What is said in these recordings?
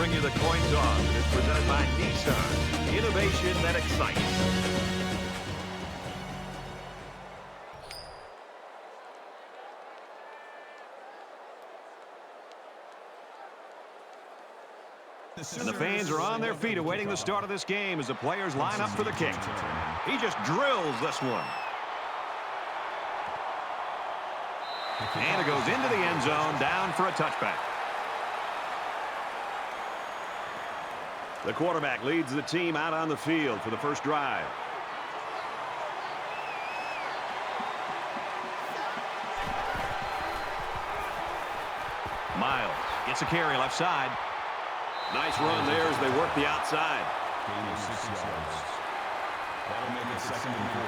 bring you the coin toss. It's presented by Nissan. Innovation that excites. And the fans are on their feet awaiting the start of this game as the players line up for the kick. He just drills this one. And it goes into the end zone, down for a touchback. The quarterback leads the team out on the field for the first drive. Miles gets a carry left side. Nice run there as they work the outside. Gain of 6 yards. That'll make it 2nd and 4.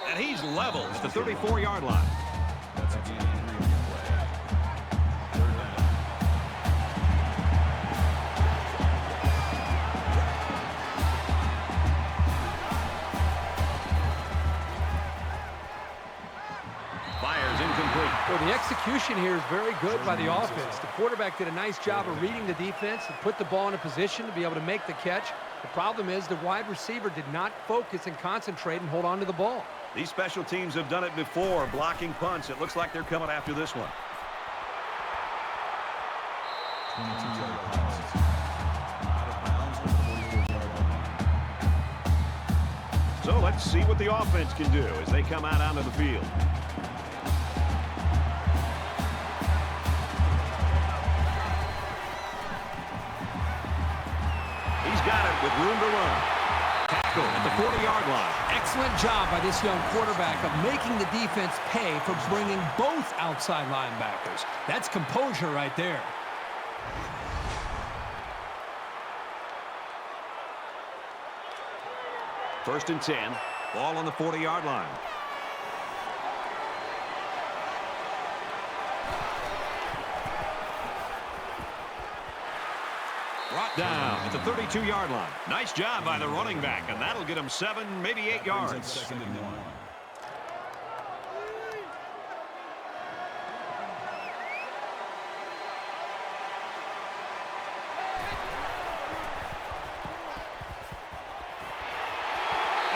And he's level at the 34-yard line. That's a gain of 3 on the play. 3rd down. Fires incomplete. Well, the execution here is very good by the offense. The quarterback did a nice job of reading the defense and put the ball in a position to be able to make the catch. The problem is the wide receiver did not focus and concentrate and hold on to the ball. These special teams have done it before, blocking punts. It looks like they're coming after this one. 22-yard pass. Out of bounds at the 44-yard line. So let's see what the offense can do as they come out onto the field. He's got it with room to run. Tackle at the 40-yard line. Excellent job by this young quarterback of making the defense pay for bringing both outside linebackers. That's composure right there. First and 10. Ball on the 40-yard line. Brought down at the 32-yard line. Nice job by the running back, and that'll get him 7, maybe 8 yards. 2nd and 1.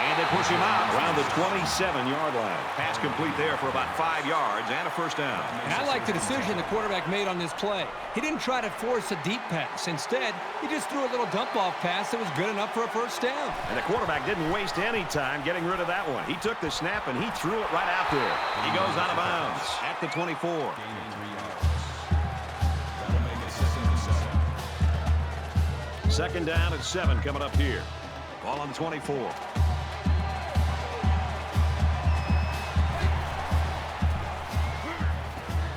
And they push him out around the 27-yard line. Pass complete there for about 5 yards and a first down. And I like the decision the quarterback made on this play. He didn't try to force a deep pass. Instead, he just threw a little dump-off pass that was good enough for a first down. And the quarterback didn't waste any time getting rid of that one. He took the snap and he threw it right out there. He goes out of bounds at the 24. Gain of 3 yards. That'll make it 2nd and 7. Second down and 7 coming up here. Ball on the 24.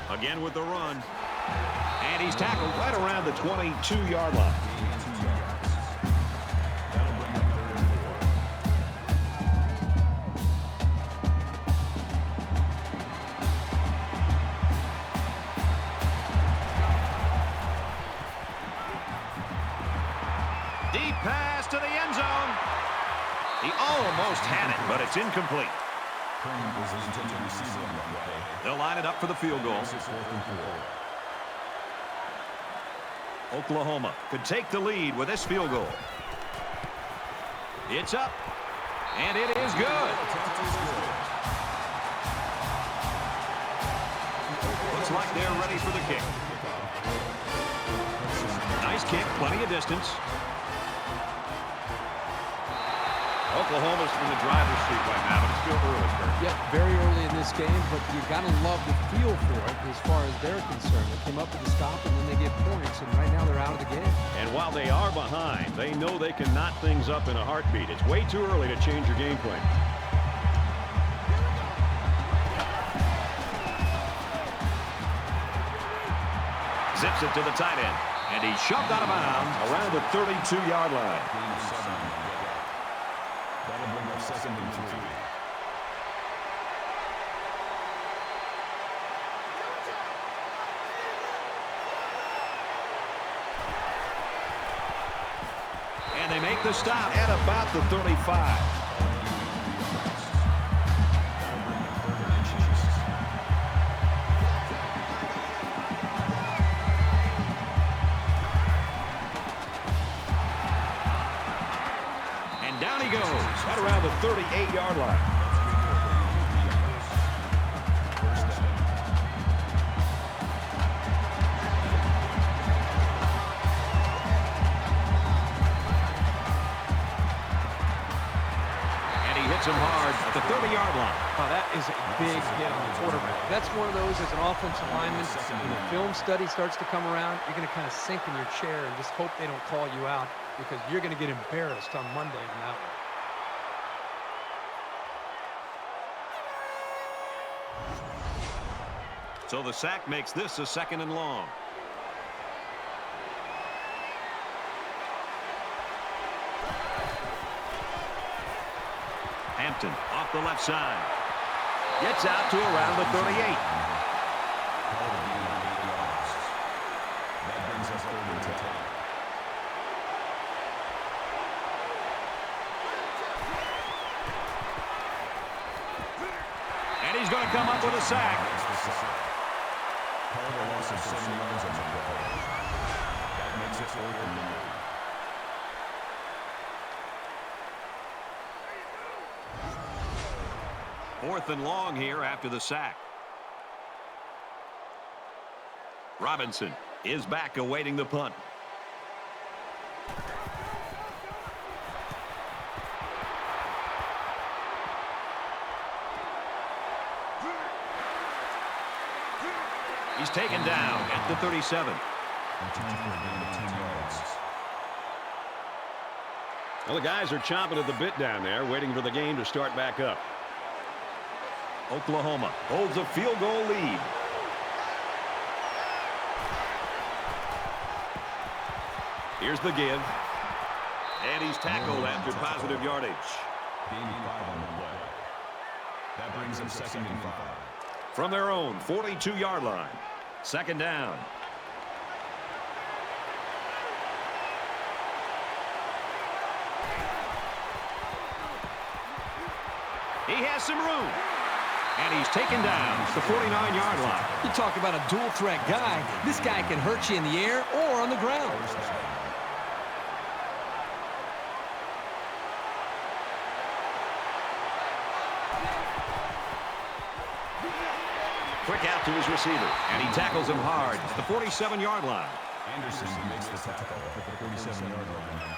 Again with the run. And he's tackled right around the 22-yard line. Gain of 2 yards. That'll bring it 3rd and 4. Deep pass to the end zone. He almost had it, but it's incomplete. is the intended receiver on the play. They'll line it up for the field goal. This is 4th and 4. Oklahoma could take the lead with this field goal. It's up, and it is good. Looks like they're ready for the kick. Nice kick, plenty of distance. Oklahoma's from the driver's seat right now, but it's still early, Kurt. Yep, very early in this game, but you got to love the feel for it as far as they're concerned. They came up with a stop, and then they get points, and right now they're out of the game. And while they are behind, they know they can knot things up in a heartbeat. It's way too early to change your game plan. Zips it to the tight end, and he's shoved out of bounds around the 32-yard line. Gain of 7 on the play. That'll bring up 2nd and 3. And And they make the stop at about the 35. And down he goes at around the 38-yard line. Him hard at the 30-yard line. Oh, that is a big hit on the quarterback. That's one of those as an offensive lineman. When the film study starts to come around, you're going to kind of sink in your chair and just hope they don't call you out because you're going to get embarrassed on Monday on that one. So the sack makes this a 2nd and long. Hampton off the left side. Gets out to around the 38. That brings us 3rd and 10. And he's going to come up with a sack. Called a loss of 7 yards on the play. That makes it 4th and 9. Fourth and long here after the sack. Robinson is back awaiting the punt. He's taken down at the 37. Return for a gain of 10 yards. Well, the guys are chomping at the bit down there, waiting for the game to start back up. Oklahoma holds a field goal lead. Here's the give. And he's tackled after positive yardage. Gain of 5 on the play. That brings him 2nd and 5. From their own 42-yard line. 2nd down. He has some room. And he's taken down the 49-yard line. You talk about a dual-threat guy. This guy can hurt you in the air or on the ground. Quick out to his receiver. And he tackles him hard at the 47-yard line. Anderson makes the tackle at the 47-yard line.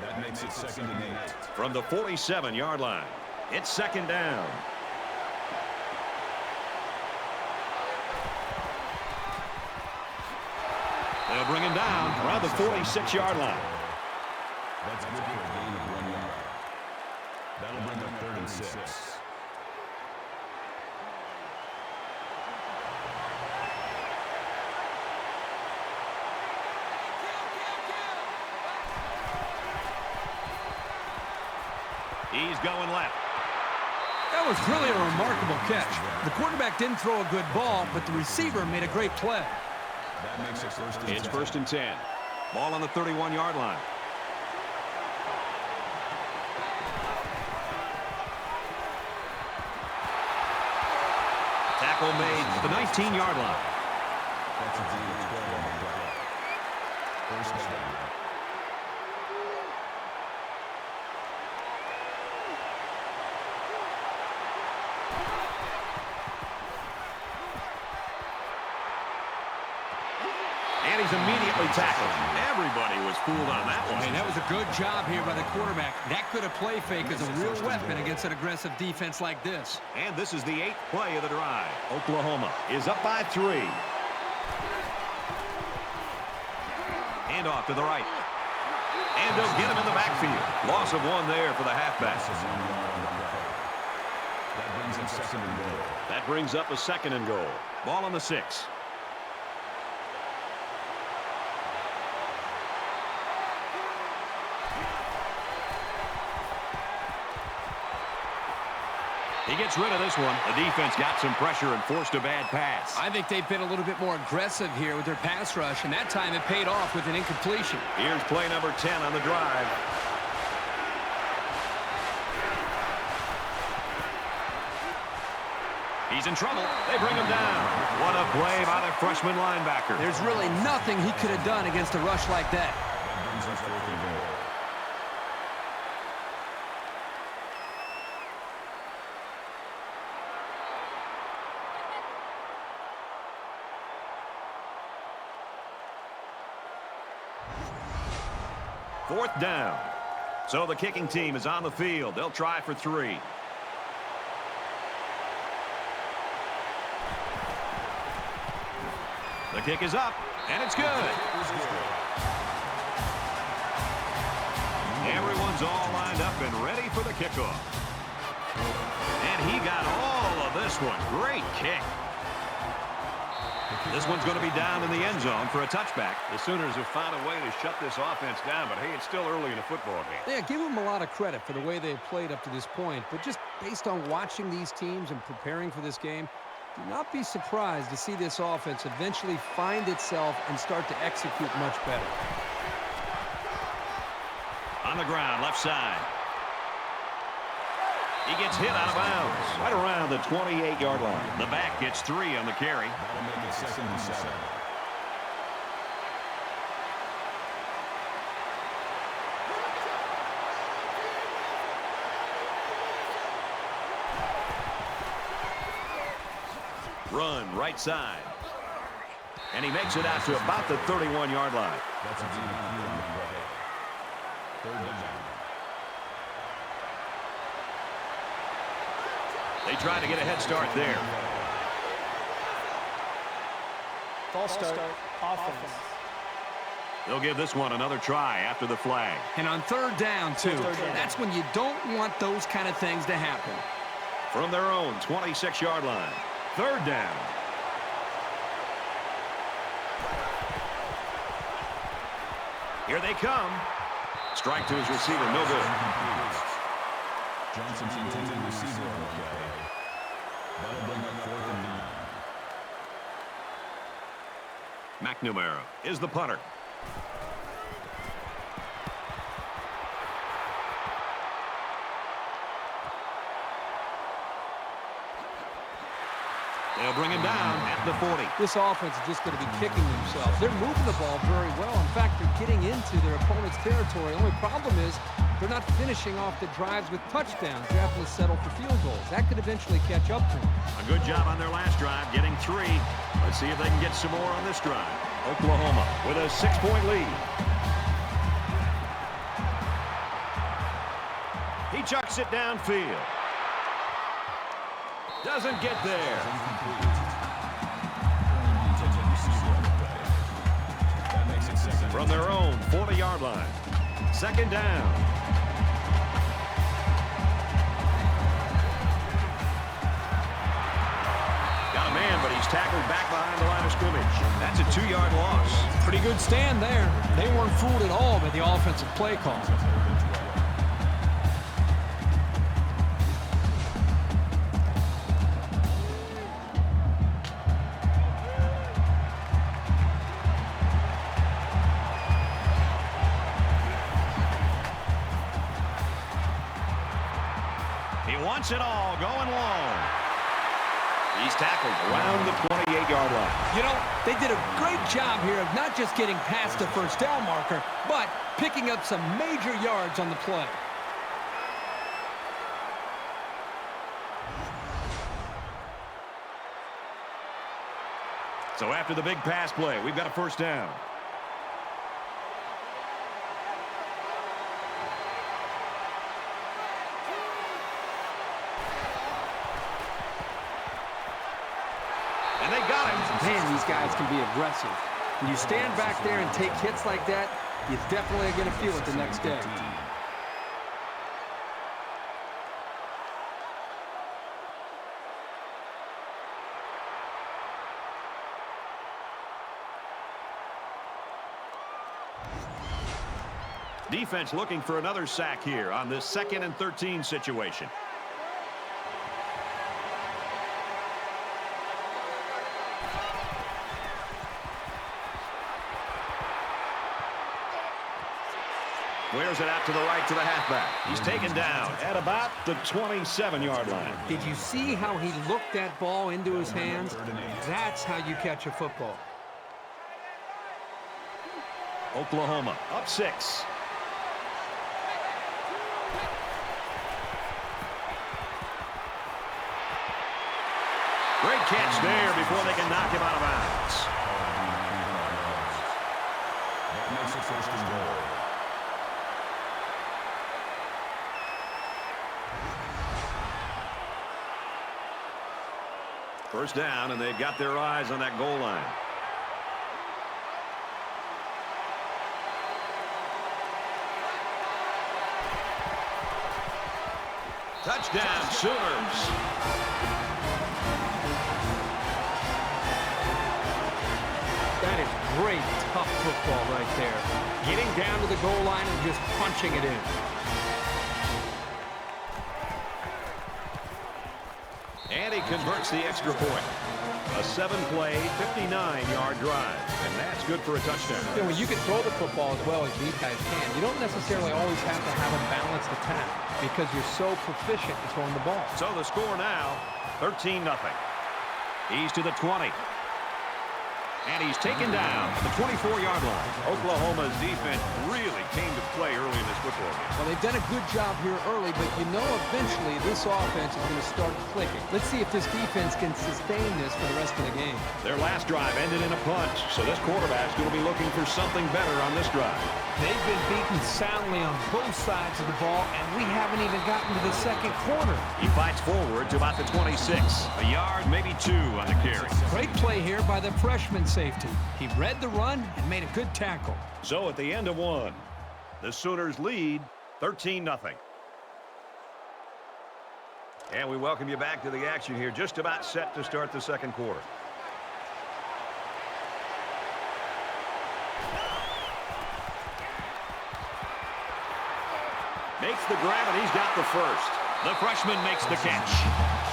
That makes it 2nd and 8. From the 47-yard line, it's 2nd down. They'll bring him down around the 46-yard line. That's good for a gain of 1 yard. That'll bring up 3rd and 6. He's going left. That was really a remarkable catch. The quarterback didn't throw a good ball, but the receiver made a great play. That makes it 1st and 10. It's 1st and 10. Ball on the 31-yard line. Tackle made at the 19-yard line. That's a gain of 12 on the play. 1st down. And he's immediately tackled. Everybody was fooled on that one. Hey, that was a good job here by the quarterback. That could have play fake as a real weapon against an aggressive defense like this. And this is the 8th play of the drive. Oklahoma is up by 3. Hand off to the right. And they'll get him in the backfield. Loss of 1 there for the halfback. That brings him 2nd and goal. That brings up a 2nd and goal. Ball on the 6. He gets rid of this one. The defense got some pressure and forced a bad pass. I think they've been a little bit more aggressive here with their pass rush, and that time it paid off with an incompletion. Here's play number 10 on the drive. He's in trouble. They bring him down. What a play by the freshman linebacker. There's really nothing he could have done against a rush like that. Fourth down. So the kicking team is on the field. They'll try for 3. The kick is up, and it's good. Everyone's all lined up and ready for the kickoff. And he got all of this one. Great kick. This one's going to be down in the end zone for a touchback. The Sooners have found a way to shut this offense down, but hey, it's still early in the football game. Yeah, give them a lot of credit for the way they've played up to this point, but just based on watching these teams and preparing for this game, do not be surprised to see this offense eventually find itself and start to execute much better. On the ground, left side. He gets hit out of bounds right around the 28-yard line. The back gets 3 on the carry. That'll make it 2nd and 7. Run right side. And he makes it out to about the 31-yard line. That's a DQ on the play. 3rd down. They try to get a head start there. False start, offense. They'll give this one another try after the flag. And on 3rd down, too. That's when you don't want those kind of things to happen. From their own 26-yard line. 3rd down. Here they come. Strike to his receiver, no good. Johnson's intended receiver on the play. That'll bring up 4th and 9. McNamara is the punter. They'll bring him down at the 40. This offense is just going to be kicking themselves. They're moving the ball very well. In fact, they're getting into their opponent's territory. The only problem is they're not finishing off the drives with touchdowns. They're having to settle for field goals. That could eventually catch up to them. A good job on their last drive, getting 3. Let's see if they can get some more on this drive. Oklahoma with a 6-point lead. He chucks it downfield. Doesn't get there. From their own 40-yard line. 2nd down. Got a man, but he's tackled back behind the line of scrimmage. That's a 2-yard loss. Pretty good stand there. They weren't fooled at all by the offensive play call. Wants it all, going long. He's tackled around the 28-yard line. You know, they did a great job here of not just getting past the 1st down marker, but picking up some major yards on the play. So after the big pass play, we've got a 1st down. And they got him. Man, these guys can be aggressive. When you stand back there and take hits like that, you definitely are going to feel it the next day. Defense looking for another sack here on this 2nd and 13 situation. Wears it out to the right to the halfback. He's taken down at about the 27-yard line. Did you see how he looked that ball into his hands? That's how you catch a football. Oklahoma up 6. Great catch there before they can knock him out of bounds. That makes it first and goal. First down, and they've got their eyes on that goal line. Touchdown, Sooners. That is great, tough football right there. Getting down to the goal line and just punching it in. And he converts the extra point. A 7-play, 59-yard drive. And that's good for a touchdown. You know, when you can throw the football as well as these guys can, you don't necessarily always have to have a balanced attack because you're so proficient in throwing the ball. So the score now, 13-0. He's to the 20. And he's taken down at the 24-yard line. Oklahoma's defense really came to play early in this football game. Well, they've done a good job here early, but you know eventually this offense is going to start clicking. Let's see if this defense can sustain this for the rest of the game. Their last drive ended in a punt, so this quarterback's going to be looking for something better on this drive. They've been beaten soundly on both sides of the ball, and we haven't even gotten to the second quarter. He fights forward to about the 26. A yard, maybe 2 on the carry. Great play here by the freshman safety. He read the run and made a good tackle. So at the end of 1, the Sooners lead 13-0. And we welcome you back to the action here. Just about set to start the second quarter. Makes the grab, and he's got the first. The freshman makes the catch.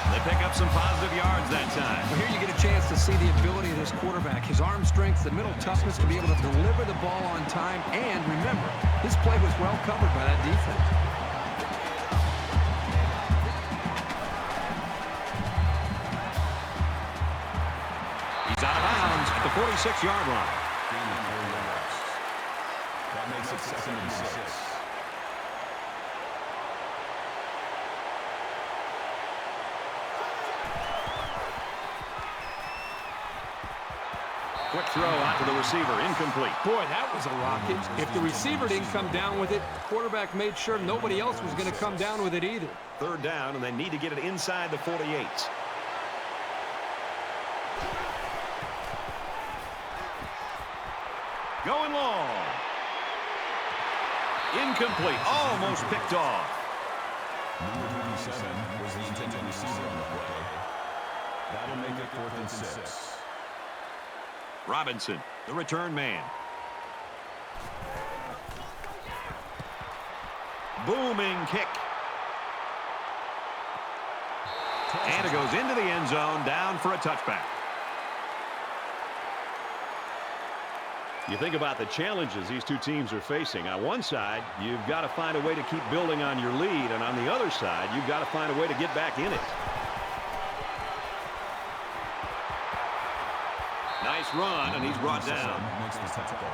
They pick up some positive yards that time. Well, here you get a chance to see the ability of this quarterback. His arm strength, the middle toughness to be able to deliver the ball on time. And remember, this play was well covered by that defense. He's out of bounds at the 46-yard line. That makes it 2nd and 6. Quick throw out to the receiver, incomplete. Boy, that was a rocket. If the receiver didn't come down with it, the quarterback made sure nobody else was going to come down with it either. Third down, and they need to get it inside the 48. Going long. Incomplete. Almost picked off. Number 27 was the intended receiver on the play. That'll make it 4th and 6. Robinson, the return man. Booming kick. And it goes into the end zone, down for a touchback. You think about the challenges these two teams are facing. On one side, you've got to find a way to keep building on your lead, and on the other side, you've got to find a way to get back in it. Nice run, and he's brought down. Makes the tackle.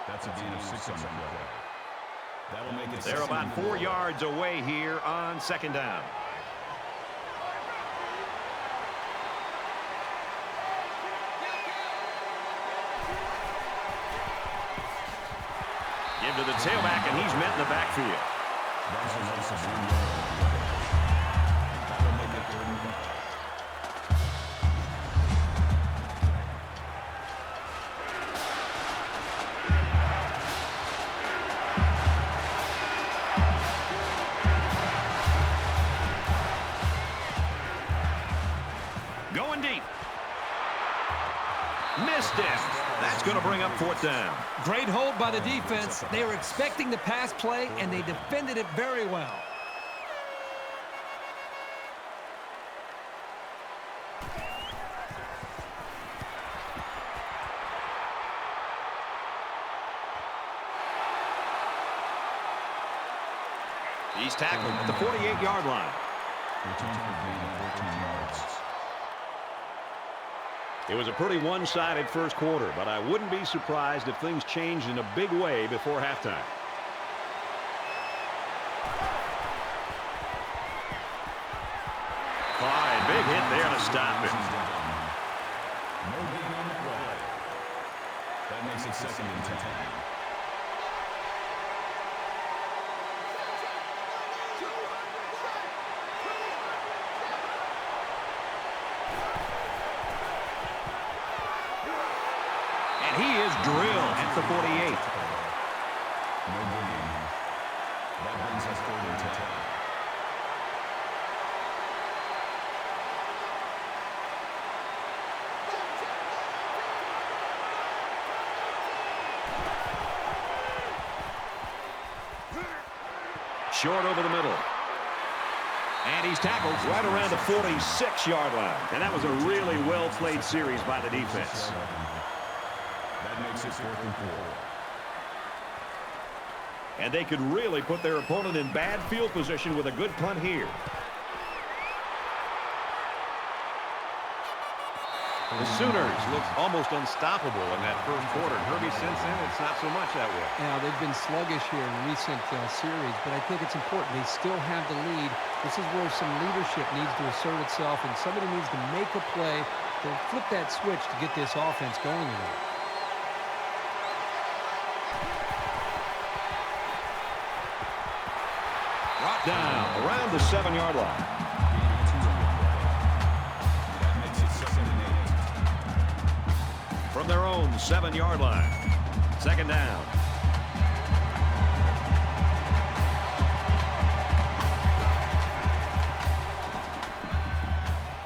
That's a gain of 6 on the play. That'll make it. They're about 4 yards away here on second down. Give to the tailback, and he's met in the backfield. That's a nice 1 yard. That'll make it 3rd and 5. Going deep. Missed it. That's going to bring up 4th down. Great hold by the defense. They were expecting the pass play, and they defended it very well. He's tackled at the 48-yard line. Return for gain of 14 yards. It was a pretty one-sided first quarter, but I wouldn't be surprised if things changed in a big way before halftime. Clyde, big hit there to stop it. No gain on the play. That makes it 2nd and 10. And he is drilled at the 48. No gain. That brings us 3rd and 10. Short over the middle. And he's tackled right around the 46-yard line. And that was a really well-played series by the defense. That makes it 4th and 4. And they could really put their opponent in bad field position with a good punt here. The Sooners look almost unstoppable in that first quarter. Herbie, since then, it's not so much that way. Yeah, they've been sluggish here in recent series, but I think it's important. They still have the lead. This is where some leadership needs to assert itself, and somebody needs to make a play to flip that switch to get this offense going again. Brought down around the 7-yard line. From their own 7-yard line. 2nd down.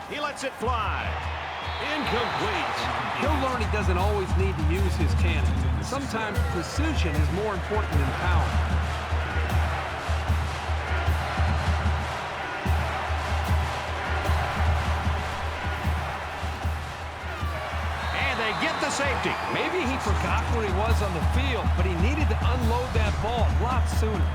He lets it fly. Incomplete. He'll learn he doesn't always need to use his cannon. Sometimes precision is more important than power. Get the safety. Maybe he forgot where he was on the field, but he needed to unload that ball a lot sooner.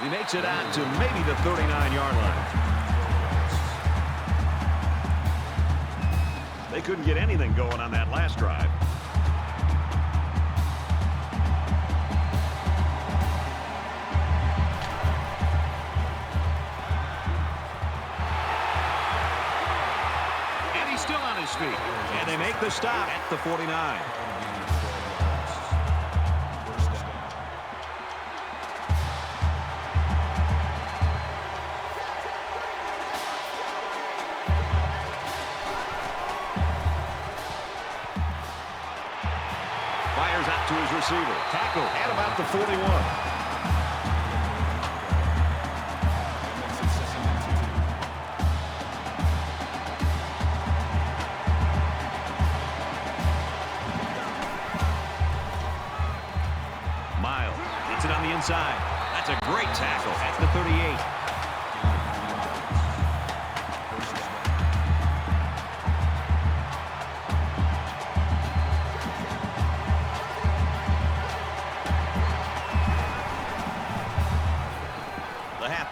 He makes it out to maybe the 39-yard line. They couldn't get anything going on that last drive. And he's still on his feet. And they make the stop at the 49. Fires out to his receiver. Tackle at about the 41. Miles gets it on the inside. That's a great tackle at the 38.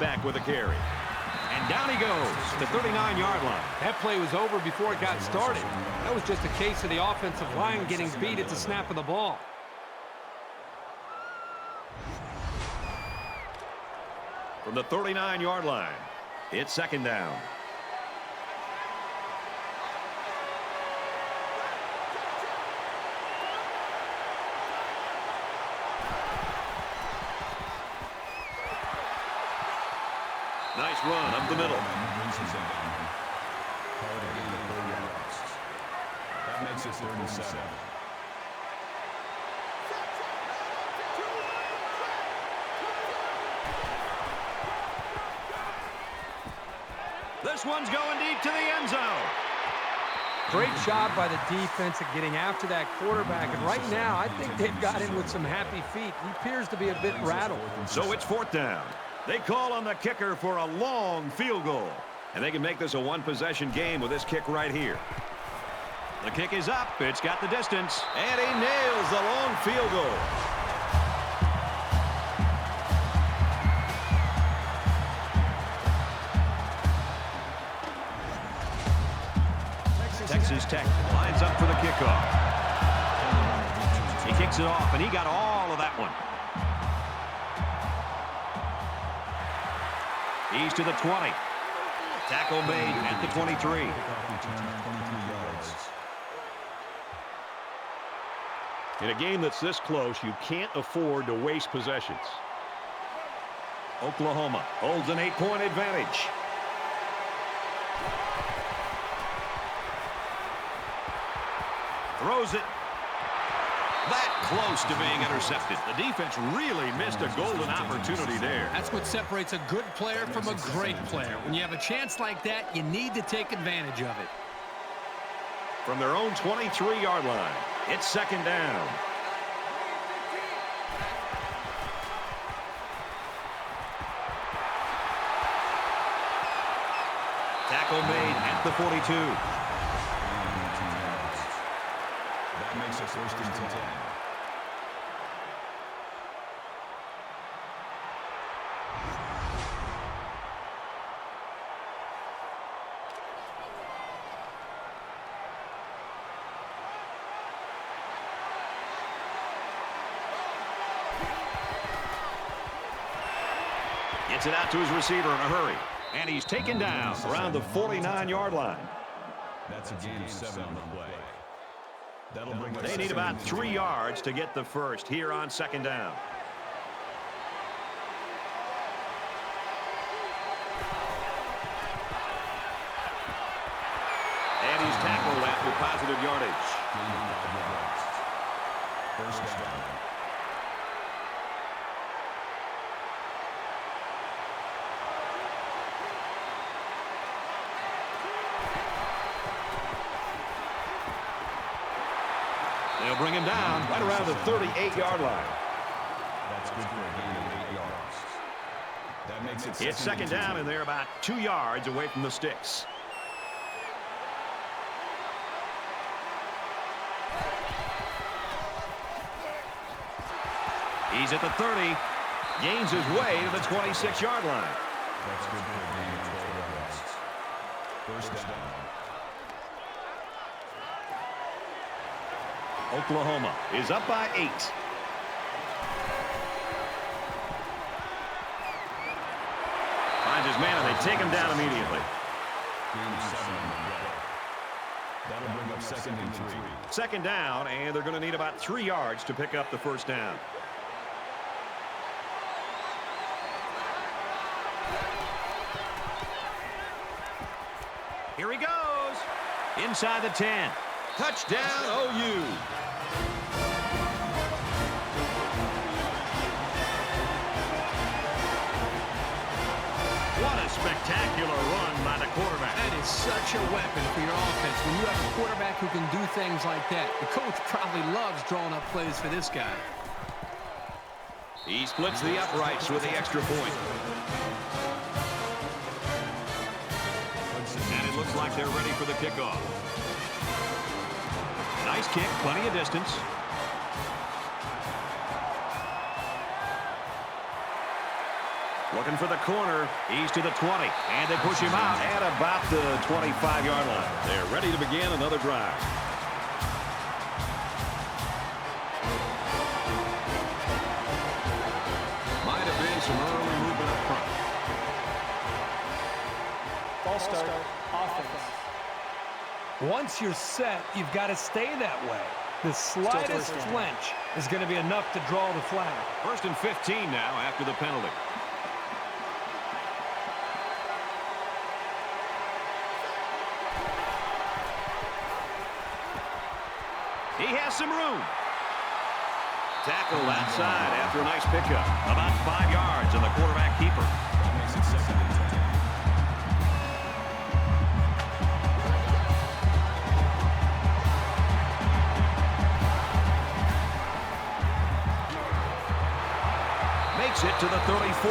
Back with a carry. And down he goes, the 39-yard line. That play was over before it got started. That was just a case of the offensive line getting beat at the snap of the ball. From the 39-yard line, it's 2nd down. Nice run up the middle. That makes it 3rd and 7. This one's going deep to the end zone. Great job by the defense at getting after that quarterback. And right now, I think they've got him with some happy feet. He appears to be a bit rattled. So it's 4th down. They call on the kicker for a long field goal. And they can make this a one-possession game with this kick right here. The kick is up. It's got the distance. And he nails the long field goal. Texas Tech lines up for the kickoff. He kicks it off, and he got all of that one. He's to the 20. Tackle made at the 23. In a game that's this close, you can't afford to waste possessions. Oklahoma holds an 8-point advantage. Throws it. That close to being intercepted. The defense really missed a golden opportunity there. That's what separates a good player from a great player. When you have a chance like that, you need to take advantage of it. From their own 23-yard line, it's 2nd down. Tackle made at the 42. That makes it 1st and 10. Gets it out to his receiver in a hurry. And he's taken down around the 49-yard line. That's a gain of 7 on the play. That'll bring They need about 3 yards to get the first here on 2nd down. And he's tackled after positive yardage. 1st down. They'll bring him down right around the 38-yard line. That's good for a gain of 8 yards. That makes it It's 2nd down, and they're about 2 yards away from the sticks. He's at the 30. Gains his way to the 26-yard line. That's good for a gain of 12 yards. 1st down. Oklahoma is up by 8. Finds his man, and they take him down immediately. Gain of 7 on the play. That'll bring up 2nd and 3. 2nd down, and they're going to need about 3 yards to pick up the 1st down. Here he goes. Inside the 10. Touchdown, OU. What a spectacular run by the quarterback. That is such a weapon for your offense. When you have a quarterback who can do things like that, the coach probably loves drawing up plays for this guy. He splits the uprights with the extra point. And it looks like they're ready for the kickoff. Nice kick, plenty of distance. Looking for the corner. He's to the 20. And they push him out at about the 25-yard line. They're ready to begin another drive. Might have been some early movement up front. False start. Offense. Once you're set, you've got to stay that way. The slightest flinch is going to be enough to draw the flag. 1st and 15 now after the penalty. He has some room. Tackle outside after a nice pickup. About 5 yards, and the quarterback keeper. That makes it 2nd and 10. Makes it to the 34.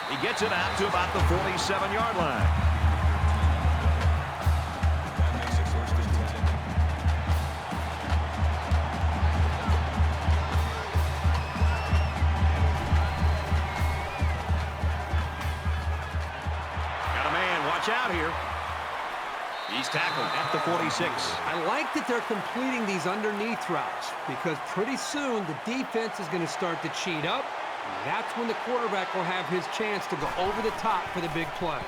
He gets it out to about the 47-yard line. That makes it first and 10. Got a man, watch out here. He's tackled at the 46. I like that they're completing these underneath routes because pretty soon the defense is going to start to cheat up. That's when the quarterback will have his chance to go over the top for the big play.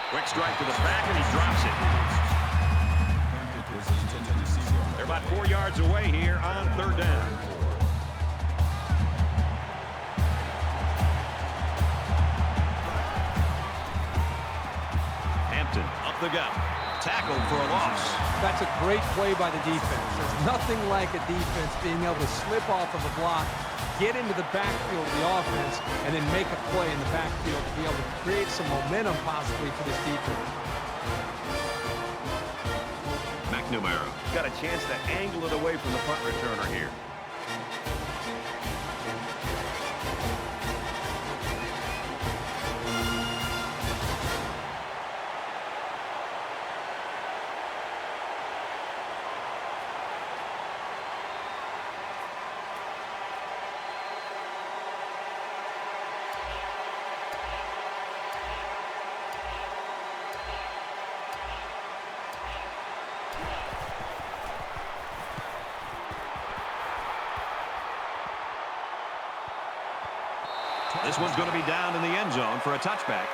Quick strike to the back, and he drops it. Was the intended receiver on the They're about 4 yards away here on third down. Hampton up the gut. Tackled for a loss. That's a great play by the defense. There's nothing like a defense being able to slip off of a block, get into the backfield of the offense, and then make a play in the backfield to be able to create some momentum possibly for this defense. McNamara got a chance to angle it away from the punt returner here. This one's going to be down in the end zone for a touchback.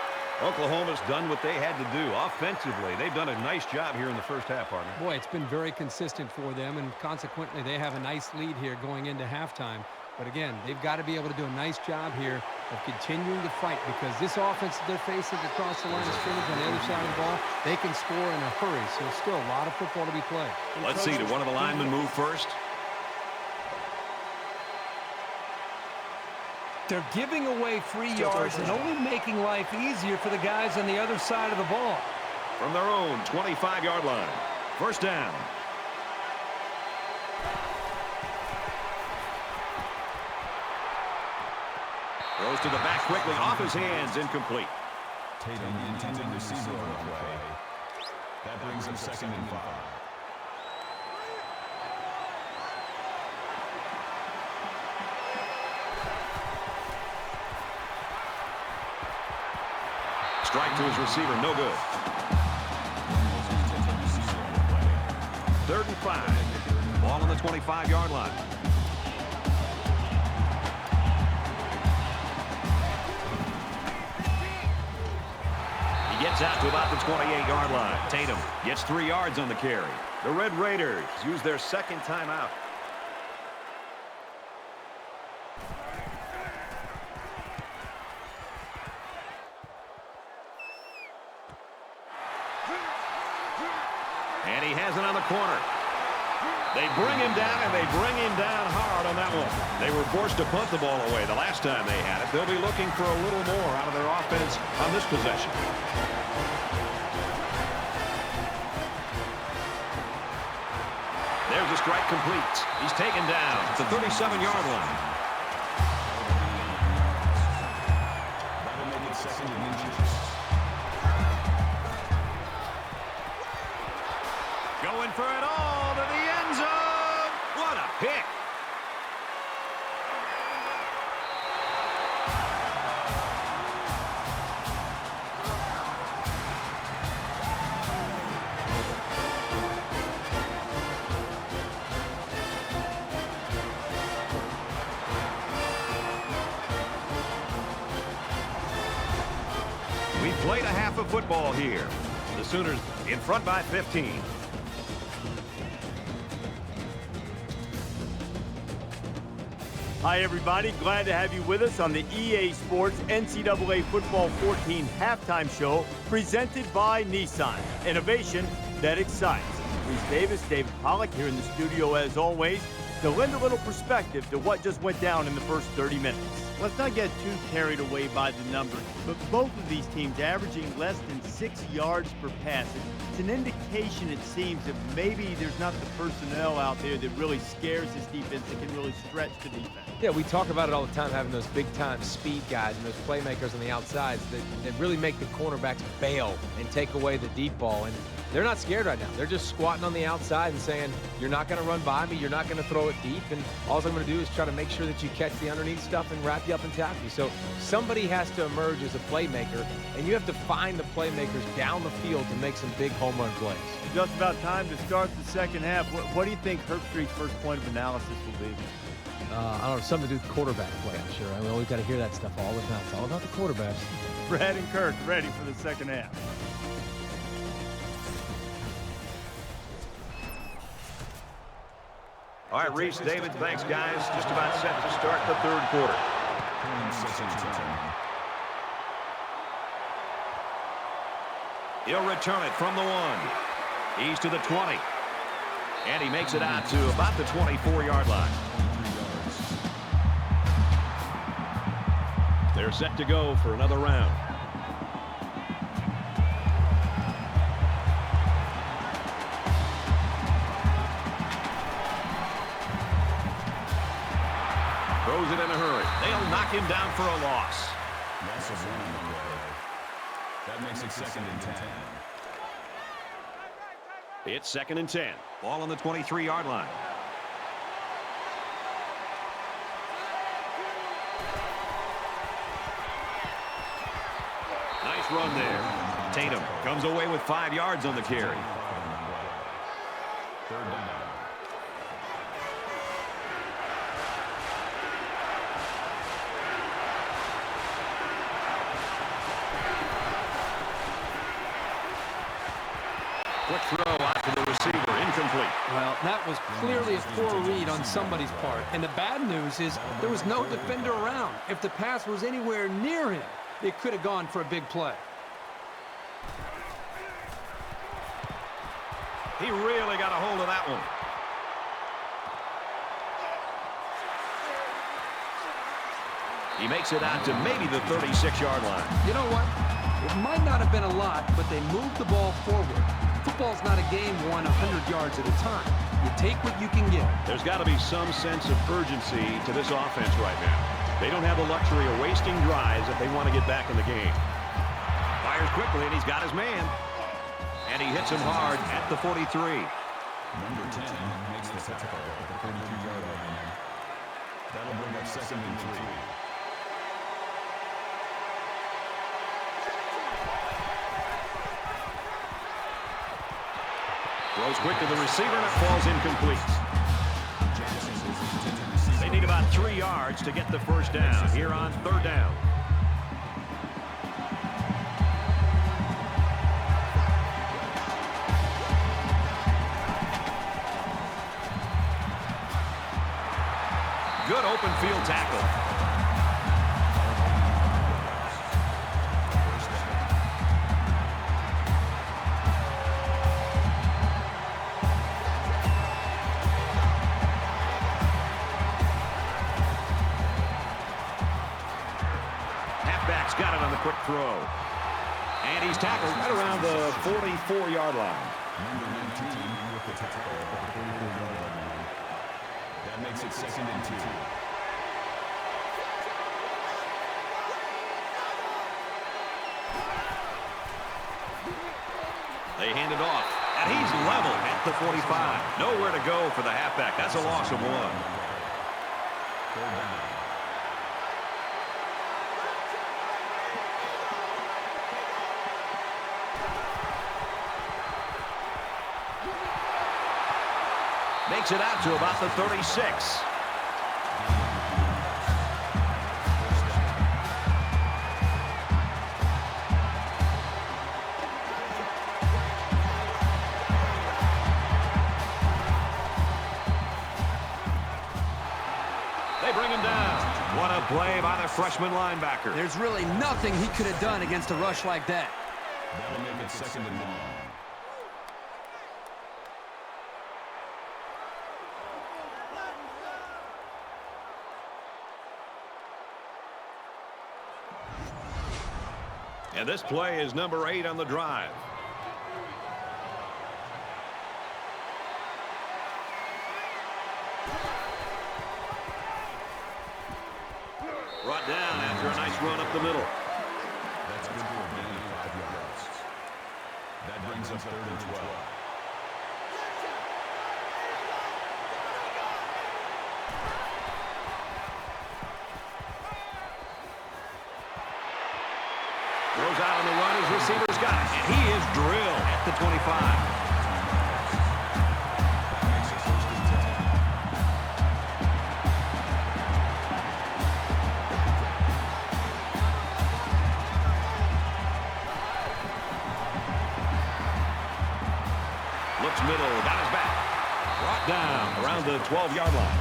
Oklahoma's done what they had to do offensively. They've done a nice job here in the first half, partner. Boy, it's been very consistent for them, and consequently they have a nice lead here going into halftime. But again, they've got to be able to do a nice job here of continuing to fight because this offense that they're facing across the line of scrimmage on the other side of the ball, they can score in a hurry. So still a lot of football to be played. Let's see, did one of the linemen move first? They're giving away free yards and only making life easier for the guys on the other side of the ball. From their own 25-yard line. First down. Throws to the back quickly, off his hands, incomplete. Tatum, the intended receiver on the play. That brings him 2nd and 5. Strike to his receiver, no good. 3rd and 5. Ball on the 25-yard line. He gets out to about the 28-yard line. Tatum gets 3 yards on the carry. The Red Raiders use their second timeout. And he has it on the corner. They bring him down, and they bring him down hard on that one. They were forced to punt the ball away the last time they had it. They'll be looking for a little more out of their offense on this possession. There's a strike complete. He's taken down at the 37-yard line. That'll make it 2nd and inches. Going for it all to the end zone. What a pick. We've played a half of football here. The Sooners in front by 15. Hi, everybody. Glad to have you with us on the EA Sports NCAA Football 14 halftime show presented by Nissan. Innovation that excites. Reese Davis, David Pollack here in the studio as always. to lend a little perspective to what just went down in the first 30 minutes. Let's not get too carried away by the numbers, but both of these teams averaging less than 6 yards per pass. It's an indication, it seems, that maybe there's not the personnel out there that really scares this defense, that can really stretch the defense. Yeah, we talk about it all the time, having those big-time speed guys and those playmakers on the outsides that really make the cornerbacks bail and take away the deep ball. And they're not scared right now. They're just squatting on the outside and saying, you're not going to run by me, you're not going to throw it deep, and all I'm going to do is try to make sure that you catch the underneath stuff and wrap you up and tackle you. So somebody has to emerge as a playmaker, and you have to find the playmakers down the field to make some big home run plays. Just about time to start the second half. What do you think Herbstreit's first point of analysis will be? I don't know, something to do with quarterback play, I'm sure. We always got to hear that stuff all the time. It's all about the quarterbacks. Brad and Kirk ready for the second half. All right, Reese, David, thanks, guys. Just about set to start the third quarter. He'll return it from the 1. He's to the 20. And he makes it out to about the 24-yard line. They're set to go for another round. Throws it in a hurry. They'll knock him down for a loss. Loss of 1 on the play. That makes it 2nd and 10. It's 2nd and 10. Ball on the 23-yard line. Nice run there. Tatum comes away with 5 yards on the carry. 3rd down. Quick throw out to the receiver, incomplete. Well, that was clearly a poor read on somebody's part. And the bad news is there was no defender around. If the pass was anywhere near him, it could have gone for a big play. He really got a hold of that one. He makes it out to maybe the 36-yard line. You know what? It might not have been a lot, but they moved the ball forward. Football's not a game won 100 yards at a time. You take what you can get. There's got to be some sense of urgency to this offense right now. They don't have the luxury of wasting drives if they want to get back in the game. Fires quickly, and he's got his man. And he hits him hard at the 43. Number 10 makes the tackle at the 32-yard line. That'll bring up 2nd and 3. Throws quick to the receiver, and it falls incomplete. They need about 3 yards to get the first down here on 3rd down. Good open field tackle. Got it on the quick throw. And he's tackled right around the 44-yard line. Number 19 with the tackle at the 44-yard line. That makes it 2nd and 2. They hand it off. And he's level at the 45. Nowhere to go for the halfback. That's a loss of 1. 3rd down. Makes it out to about the 36. They bring him down. What a play by the freshman linebacker. There's really nothing he could have done against a rush like that. That'll make it 2nd and 1. And this play is number 8 on the drive. Brought down after a nice run up the middle. That's good for a gain of 5 yards. That brings up 3rd and 12. Throws out on the run. His receiver's got it. And he is drilled at the 25. Looks middle, got his back. Brought down around the 12-yard line.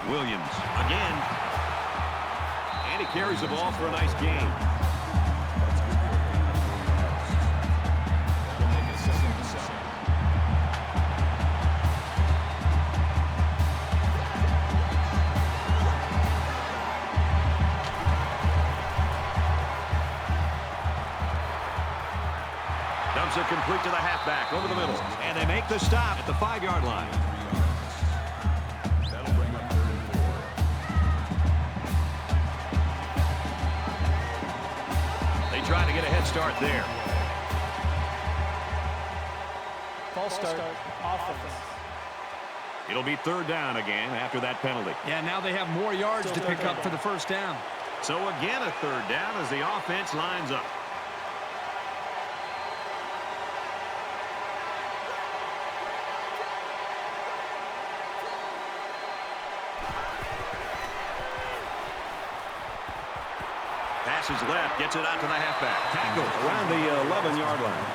Williams again. And he carries the ball for a nice gain. Dumps it complete to the halfback over the middle. And they make the stop at the 5-yard line. That'll bring up 3rd and 4. They try to get a head start there. False start. Offense. It'll be 3rd down again after that penalty. Yeah, now they have more yards to pick up for the first down. So again a 3rd down as the offense lines up. Passes left, gets it out to the halfback. Tackle around the 11-yard line.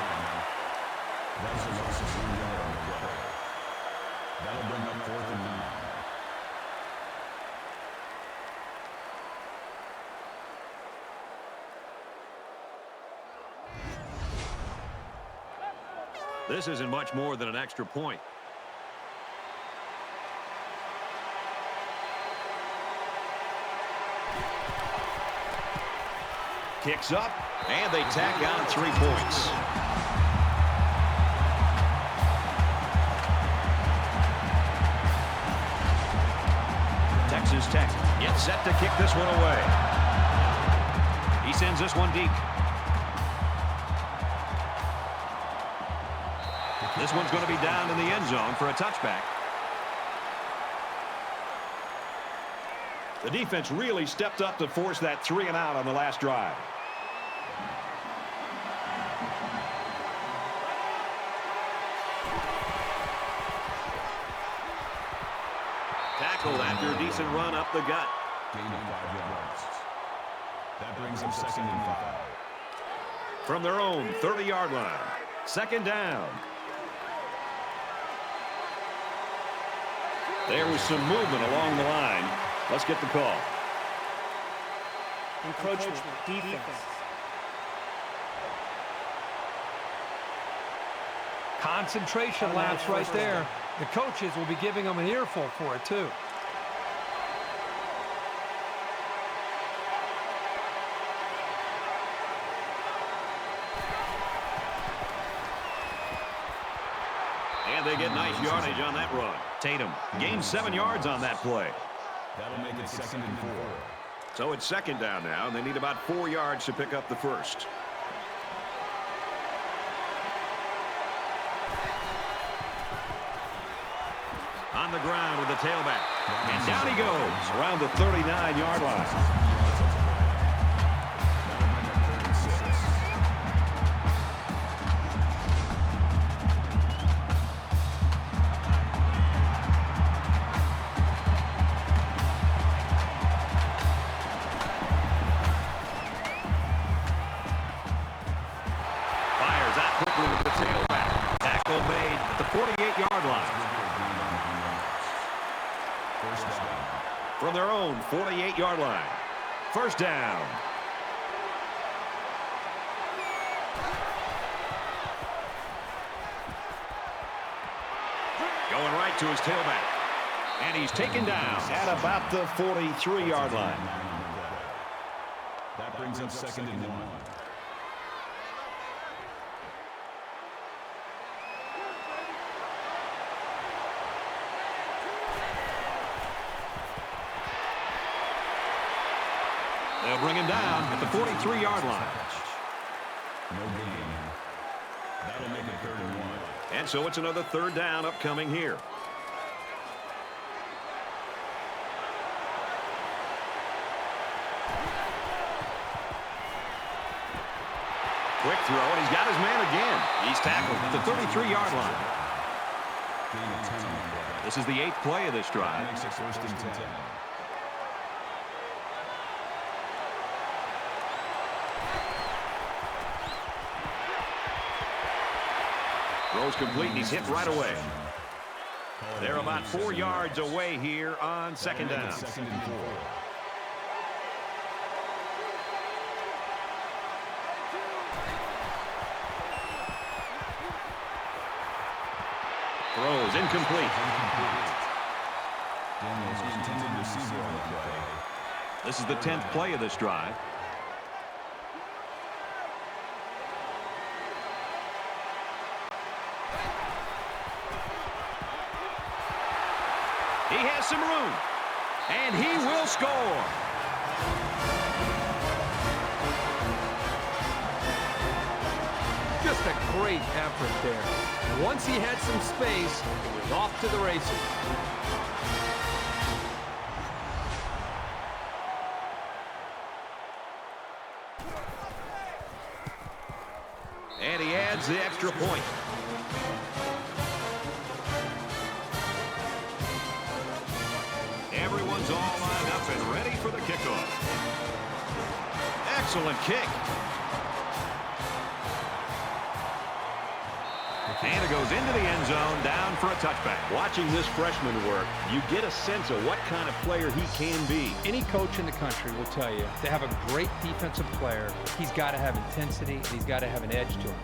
That's a loss of 1 yard on the play. That'll bring up 4th and 9. This isn't much more than an extra point. Kicks up, and they tack on 3 points. Texas Tech gets set to kick this one away. He sends this one deep. This one's going to be down in the end zone for a touchback. The defense really stepped up to force that 3 and out on the last drive. Tackled after a decent run up the gut. Gain of 5 yards. That brings them 2nd and 5. From their own 30-yard line. 2nd down. There was some movement along the line. Let's get the call. Encroachment. Defense. Concentration lapse right there. The coaches will be giving them an earful for it, too. And they get nice yardage on that run. Tatum gains 7 yards on that play. That'll make it 2nd and 4. So it's 2nd down now, and they need about 4 yards to pick up the first. On the ground with the tailback. And down he goes around the 39-yard line. From their own 48-yard line. 1st down. Going right to his tailback. And he's taken down at about the 43-yard line. That brings up 2nd and 1. They'll bring him down at the 43-yard line. No gain. That'll make it 3rd and 1. And so it's another 3rd down upcoming here. Quick throw, and he's got his man again. He's tackled at the 33-yard line. This is the 8th play of this drive. Makes it 1st and 10. Throws complete, and he's hit right away. They're about 4 yards away here on 2nd down. 2nd and 4. Throws incomplete. Daniels the intended receiver on the play. This is the 10th play of this drive. He has some room, and he will score. Just a great effort there. Once he had some space, it was off to the races. And he adds the extra point. Everyone's all lined up and ready for the kickoff. Excellent kick. And it goes into the end zone, down for a touchback. Watching this freshman work, you get a sense of what kind of player he can be. Any coach in the country will tell you to have a great defensive player, he's got to have intensity and he's got to have an edge to him.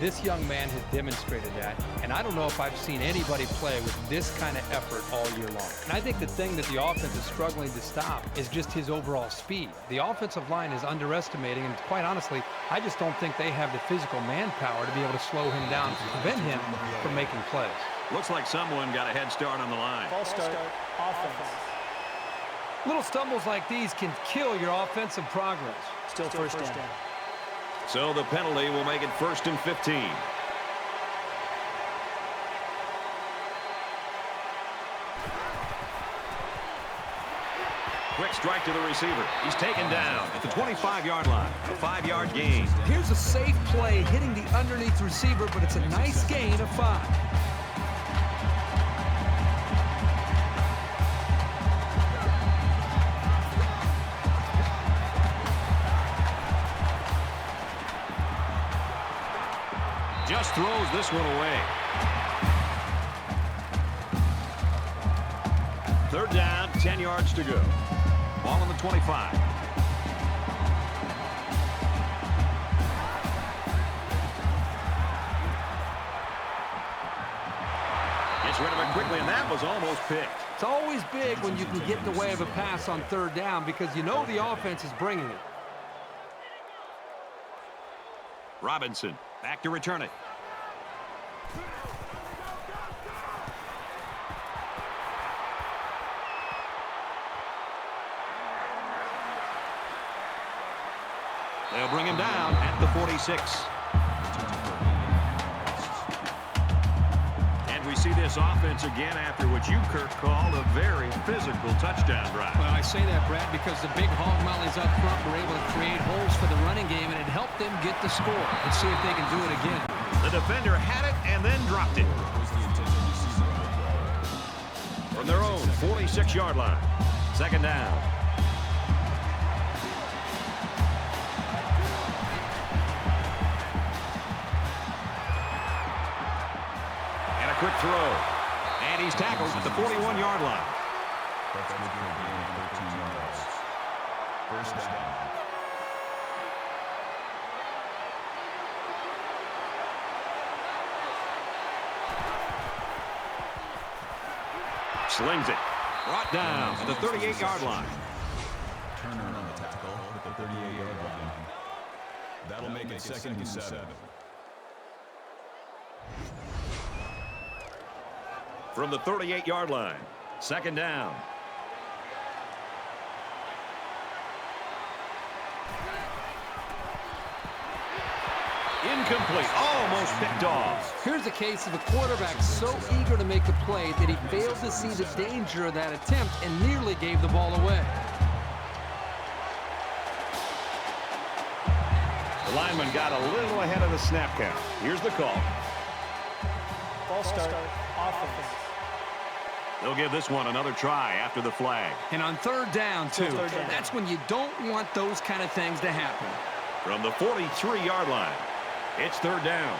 This young man has demonstrated that, and I don't know if I've seen anybody play with this kind of effort all year long. And I think the thing that the offense is struggling to stop is just his overall speed. The offensive line is underestimating, and quite honestly, I just don't think they have the physical manpower to be able to slow him down to prevent him from making plays. Looks like someone got a head start on the line. False start. Offense. Little stumbles like these can kill your offensive progress. Still first down. So the penalty will make it 1st and 15. Quick strike to the receiver. He's taken down at the 25-yard line. A 5-yard gain. Here's a safe play hitting the underneath receiver, but it's a nice gain of 5. Just throws this one away. 3rd down, 10 yards to go. Ball on the 25. Gets rid of it quickly, and that was almost picked. It's always big when you can get in the way of a pass on 3rd down because you know the offense is bringing it. Robinson back to return it. They'll bring him down at the 46. And we see this offense again after what you, Kirk, called a very physical touchdown drive. Well, I say that, Brad, because the big hog mollies up front were able to create holes for the running game, and it helped them get the score. Let's see if they can do it again. The defender had it and then dropped it. From their own 46-yard line. 2nd down. Quick throw. And he's tackled at the 41-yard line. That's good for a gain of 13 yards. 1st down. Slings it. Brought down at the 38-yard line. Turner on the tackle at the 38-yard line. That'll make it 2nd and 7. From the 38-yard line. 2nd down. Incomplete. Almost picked off. Here's a case of a quarterback so eager to make a play that he failed to see the danger of that attempt and nearly gave the ball away. The lineman got a little ahead of the snap count. Here's the call. False start. Offense. They'll give this one another try after the flag. And on 3rd down, too. Third down. That's when you don't want those kind of things to happen. From the 43-yard line, it's 3rd down.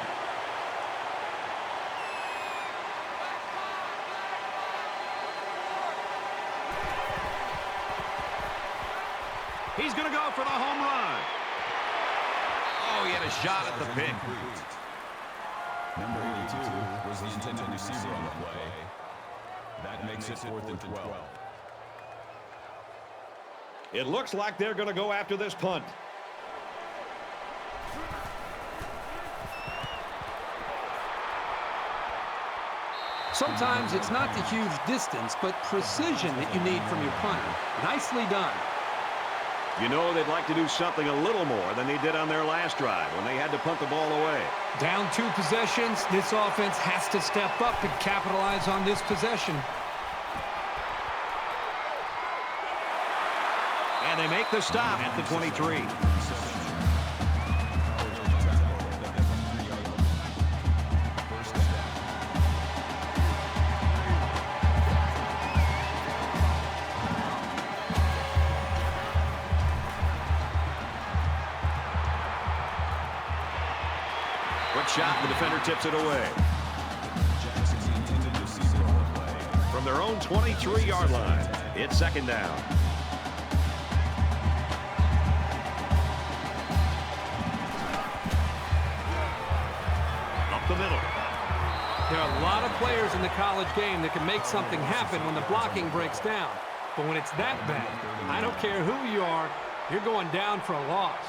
He's going to go for the home run. Oh, he had a shot at the pick. Number 82 was the intended receiver on the play. That makes it 4th and 12. It looks like they're going to go after this punt. Sometimes it's not the huge distance, but precision that you need from your punter. Nicely done. You know they'd like to do something a little more than they did on their last drive when they had to punt the ball away. Down 2 possessions, this offense has to step up and capitalize on this possession. And they make the stop at the 23. Quick shot, the defender tips it away. From their own 23-yard line, it's 2nd down. Up the middle. There are a lot of players in the college game that can make something happen when the blocking breaks down. But when it's that bad, I don't care who you are, you're going down for a loss.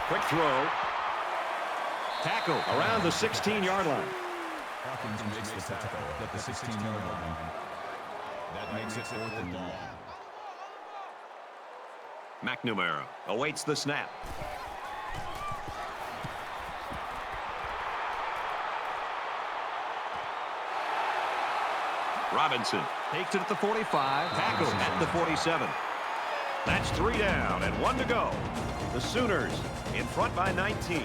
Quick throw. Tackle around the 16-yard line. Hawkins makes the tackle at the 16-yard line. That makes it 4th and long. McNamara awaits the snap. Robinson takes it at the 45. Tackle at the 47. That's 3 down and 1 to go. The Sooners in front by 19.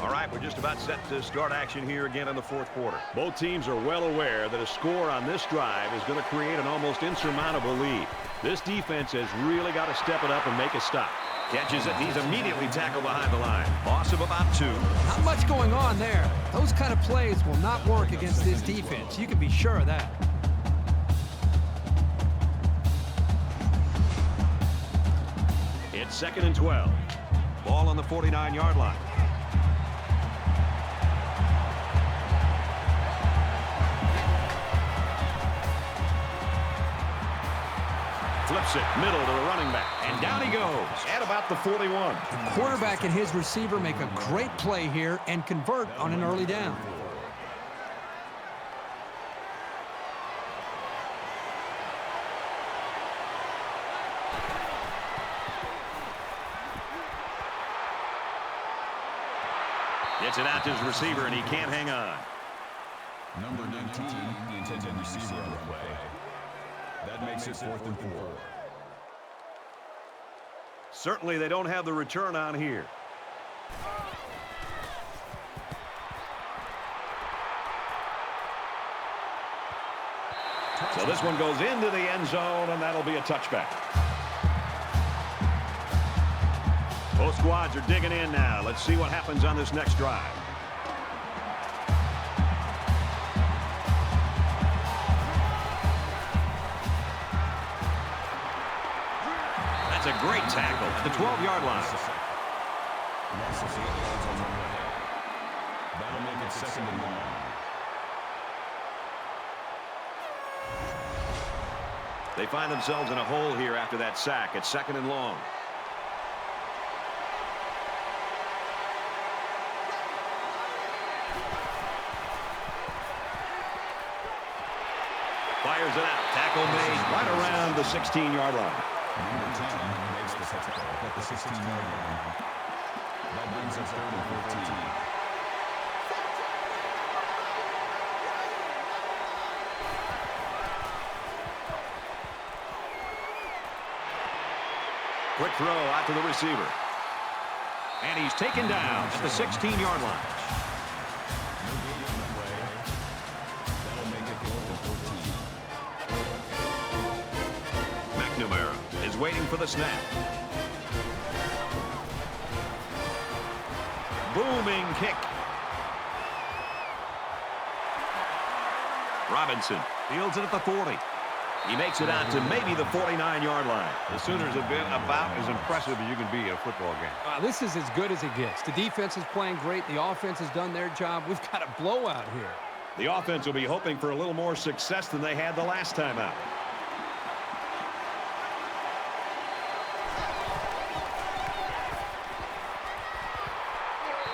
All right, we're just about set to start action here again in the 4th quarter. Both teams are well aware that a score on this drive is going to create an almost insurmountable lead. This defense has really got to step it up and make a stop. Catches it, he's immediately tackled behind the line. Loss of about 2. Not much going on there. Those kind of plays will not work against this defense. You can be sure of that. It's 2nd and 12. Ball on the 49-yard line. Flips it, middle to the running back. And down he goes at about the 41. The quarterback and his receiver make a great play here and convert on an early down. Gets it out to his receiver, and he can't hang on. Number 19, the intended receiver on the play. That makes it 4th and 4. Certainly they don't have the return on here. So this one goes into the end zone, and that'll be a touchback. Both squads are digging in now. Let's see what happens on this next drive. Great tackle at the 12-yard line. That'll make it second and long. They find themselves in a hole here after that sack. It's second and long. Fires it out. Tackle made right around the 16-yard line. Number 10 makes the tackle at the 16-yard line. That brings us third and 14. Quick throw out to the receiver. And he's taken down at the 16-yard line. That'll make it fourth and 14. McNamara is waiting for the snap. Booming kick. Robinson fields it at the 40. He makes it out to maybe the 49-yard line. The Sooners have been about as impressive as you can be in a football game. This is as good as it gets. The defense is playing great. The offense has done their job. We've got a blowout here. The offense will be hoping for a little more success than they had the last time out.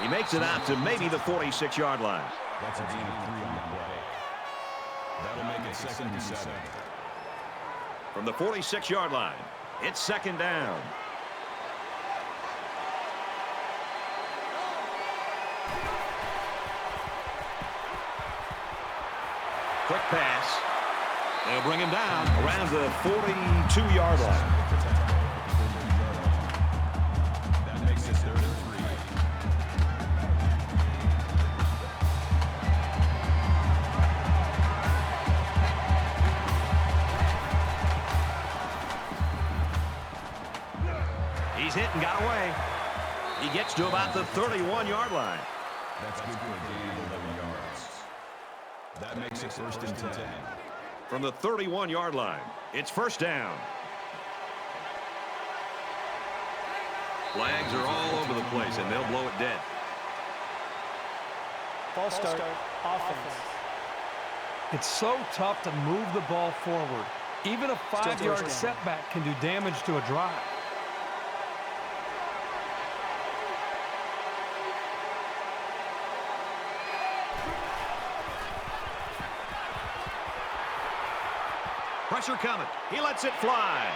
He makes it out to maybe the 46-yard line. That's a gain of 3 on the play. That'll make it second and 7. From the 46-yard line, it's second down. Quick pass. They'll bring him down around the 42-yard line. That makes it third and 3. He's hit and got away. He gets to about the 31-yard line. That's good for a gain of 11 yards. That makes it first and 10. From the 31-yard line, it's first down. Flags are all over the place, and they'll blow it dead. False start, offense. It's so tough to move the ball forward. Even a 5-yard setback can do damage to a drive. Pressure coming. He lets it fly.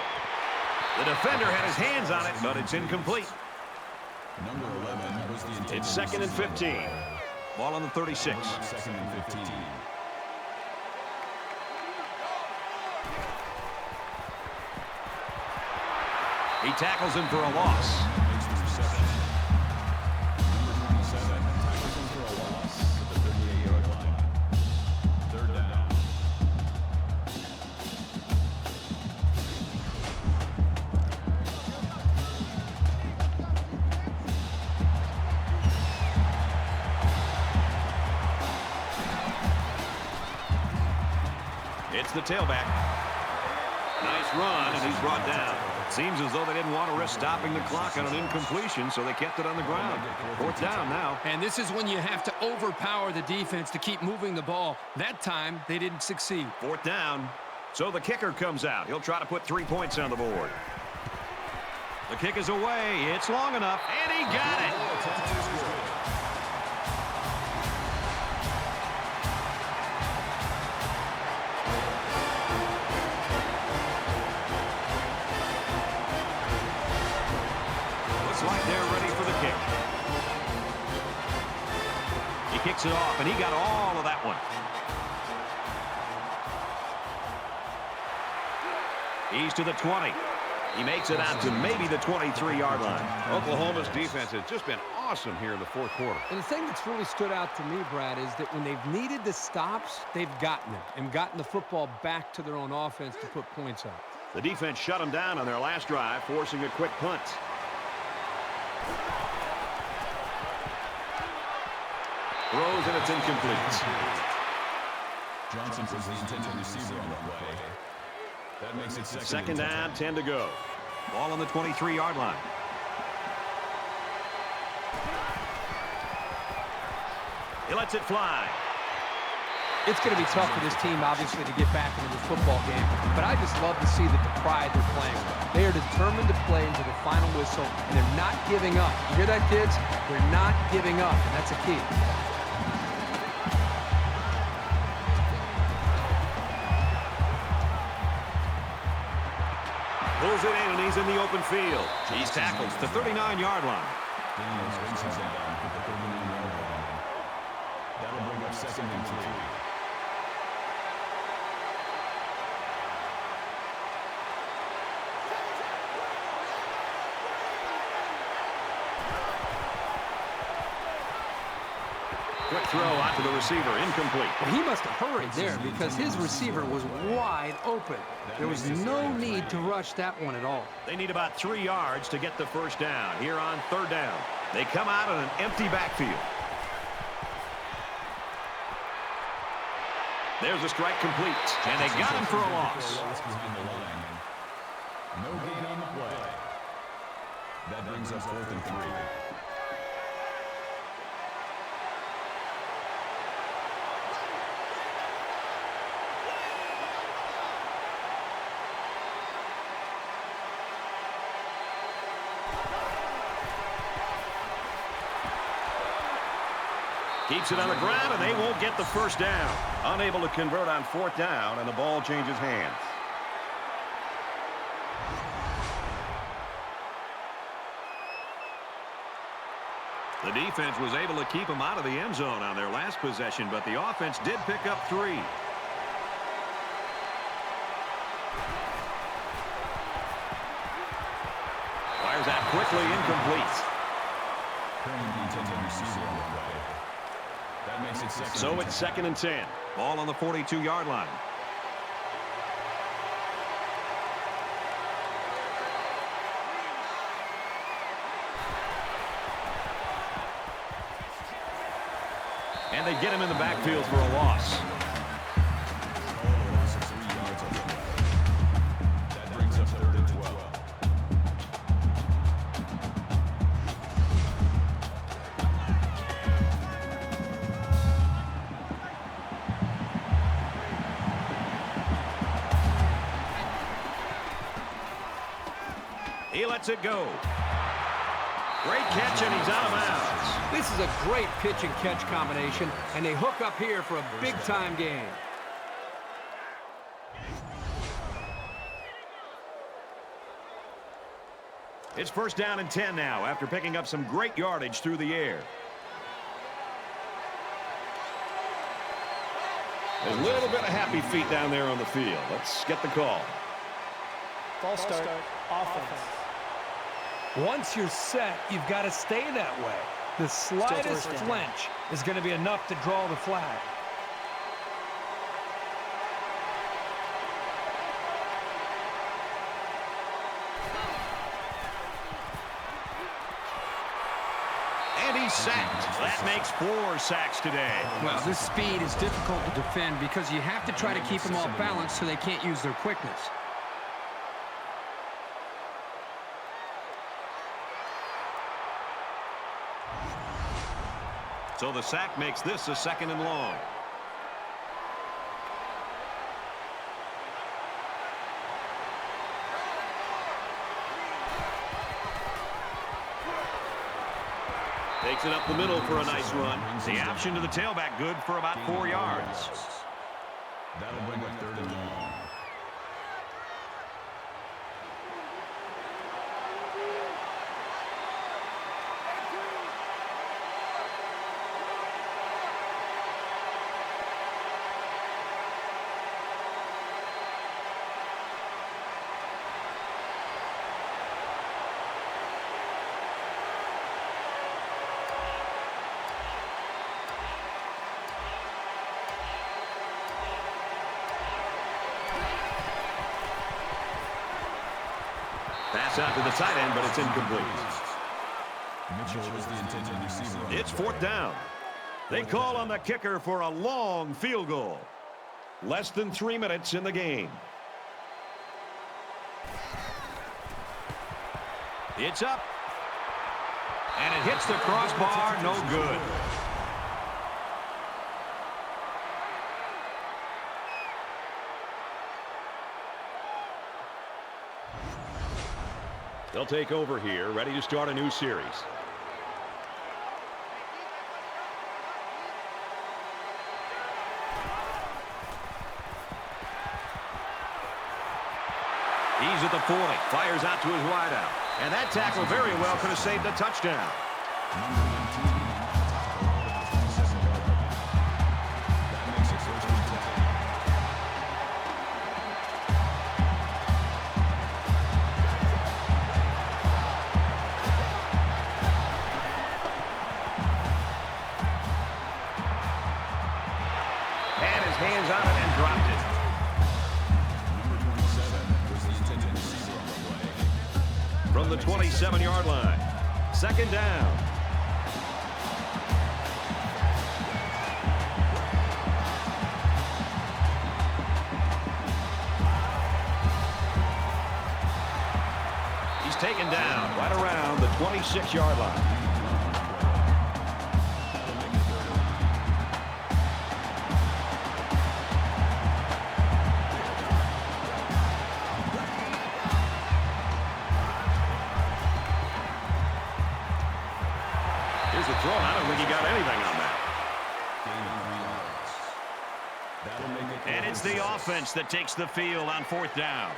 The defender had his hands on it, but it's incomplete. Number 11 was the intended It's second and 15. Ball on the 36. Second and 15. He tackles him for a loss. Makes the reception. Number 27 tackles him for a loss at the 38-yard line. Third down. It's the tailback. Nice run, and he's brought down. Seems as though they didn't want to risk stopping the clock on an incompletion, so they kept it on the ground. Fourth down now. And this is when you have to overpower the defense to keep moving the ball. That time, they didn't succeed. Fourth down. So the kicker comes out. He'll try to put 3 points on the board. The kick is away. It's long enough, and he got it. Like they're ready for the kick. He kicks it off, and he got all of that one. He's to the 20. He makes it out to maybe the 23-yard line. Oklahoma's defense has just been awesome here in the fourth quarter. And the thing that's really stood out to me, Brad, is that when they've needed the stops, they've gotten them and gotten the football back to their own offense to put points up. The defense shut them down on their last drive, forcing a quick punt. Throws, and it's incomplete. Johnson was the intended receiver on the play. That makes it Second down, 10 to go. Ball on the 23-yard line. He lets it fly. It's going to be tough for this team, obviously, to get back into this football game. But I just love to see the pride they're playing with. They are determined to play into the final whistle, and they're not giving up. You hear that, kids? They're not giving up, and that's a key. Pulls it in, and he's in the open field. He's tackled to the 39-yard line. Daniels brings him down to the 39-yard line. That'll bring up 2nd and 3. Quick throw out to the receiver, incomplete. Well, he must have hurried there because his receiver was wide open. There was no need to rush that one at all. They need about 3 yards to get the first down here on 3rd down. They come out on an empty backfield. There's a strike complete, and they got him for a loss. Behind the line. No gain on the play. That brings us 4th and 3. Keeps it on the ground, and they won't get the first down. Unable to convert on 4th down, and the ball changes hands. The defense was able to keep them out of the end zone on their last possession, but the offense did pick up 3. Fires that quickly, incomplete. That makes it 2nd. So it's 2nd and 10. Ball on the 42-yard line. And they get him in the backfield for a loss. That brings up 3rd and 12. He lets it go. Great catch, and he's out of bounds. This is a great pitch and catch combination, and they hook up here for a big-time gain. It's 1st down and 10 now after picking up some great yardage through the air. A little bit of happy feet down there on the field. Let's get the call. False start. Offense. Once you're set, you've got to stay that way. The slightest first down. flinch is going to be enough to draw the flag. And he's sacked. That makes 4 sacks today. Well, this speed is difficult to defend because you have to try to keep them off balance so they can't use their quickness. So the sack makes this a 2nd and long. Takes it up the middle for a nice run. The option to the tailback good for about 4 yards. That'll bring up 3rd and long. Pass out to the tight end, but it's incomplete. Mitchell was the intended receiver. It's 4th down. They call on the kicker for a long field goal. Less than 3 minutes in the game. It's up. And it hits the crossbar. No good. They'll take over here, ready to start a new series. He's at the 40, fires out to his wideout. And that tackle very well could have saved a touchdown. And his hands on it and dropped it. From the 27-yard line. Second down. He's taken down right around the 26-yard line. Here's the throw. I don't think he got anything on that. And it's the offense that takes the field on fourth down.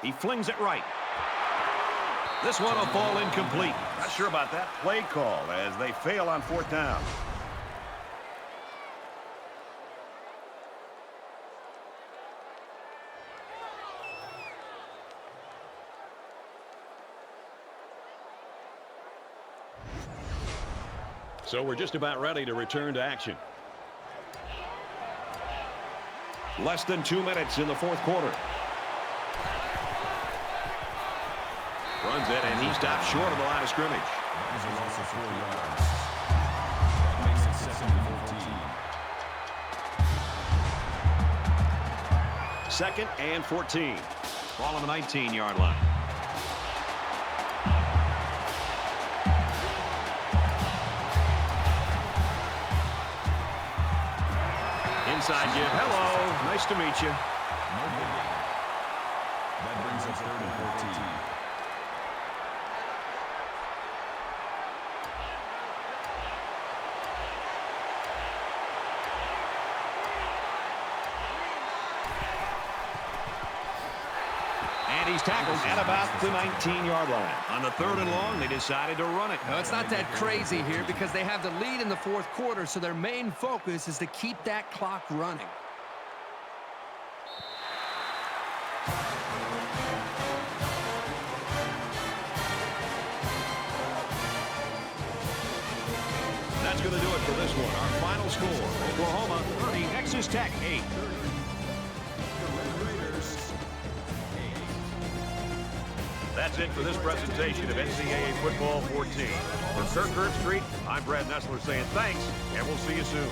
He flings it right. This one will fall incomplete. Not sure about that play call as they fail on fourth down. So we're just about ready to return to action. Less than 2 minutes in the fourth quarter. Runs it, and he stops short of the line of scrimmage. That is a loss of 4 yards. That makes it 2nd and 14. 2nd and 14. Ball on the 19-yard line. Inside give. Hello. Nice to meet you. No biggie. That brings up 3rd and 14. And he's tackled at about the 19-yard line. On the 3rd and long, they decided to run it. No, it's not that crazy here because they have the lead in the fourth quarter, so their main focus is to keep that clock running. That's going to do it for this one. Our final score, Oklahoma 30, Texas Tech 8. That's it for this presentation of NCAA Football 14. For Kirk Herbstreit, I'm Brad Nessler saying thanks, and we'll see you soon.